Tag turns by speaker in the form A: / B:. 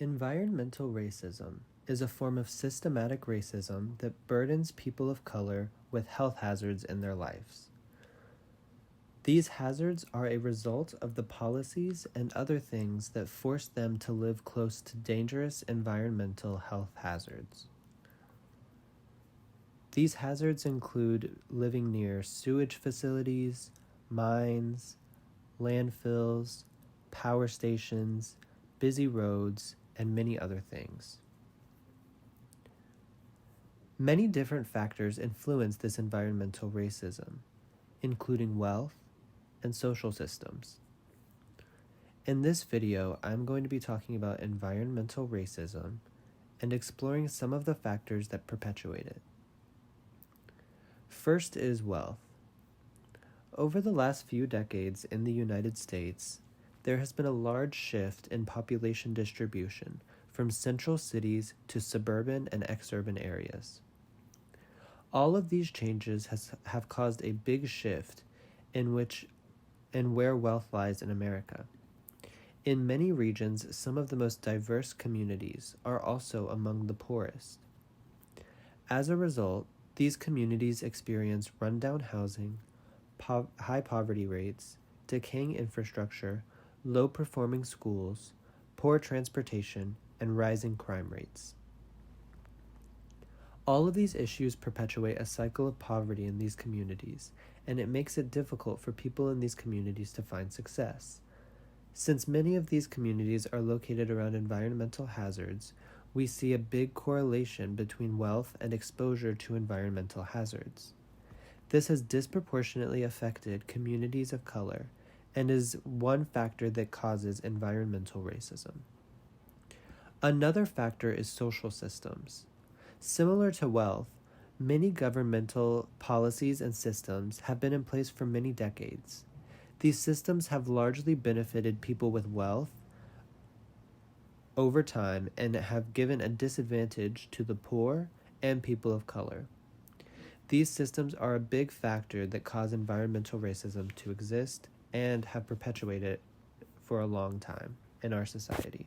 A: Environmental racism is a form of systematic racism that burdens people of color with health hazards in their lives. These hazards are a result of the policies and other things that force them to live close to dangerous environmental health hazards. These hazards include living near sewage facilities, mines, landfills, power stations, busy roads, and many other things. Many different factors influence this environmental racism, including wealth and social systems. In this video, I'm going to be talking about environmental racism and exploring some of the factors that perpetuate it. First is wealth. Over the last few decades in the United States, there has been a large shift in population distribution from central cities to suburban and exurban areas. All of these changes have caused a big shift in where wealth lies in America. In many regions, some of the most diverse communities are also among the poorest. As a result, these communities experience rundown housing, high poverty rates, decaying infrastructure, low-performing schools, poor transportation, and rising crime rates. All of these issues perpetuate a cycle of poverty in these communities, and it makes it difficult for people in these communities to find success. Since many of these communities are located around environmental hazards, we see a big correlation between wealth and exposure to environmental hazards. This has disproportionately affected communities of color and is one factor that causes environmental racism. Another factor is social systems. Similar to wealth, many governmental policies and systems have been in place for many decades. These systems have largely benefited people with wealth over time and have given a disadvantage to the poor and people of color. These systems are a big factor that cause environmental racism to exist and have perpetuated it for a long time in our society.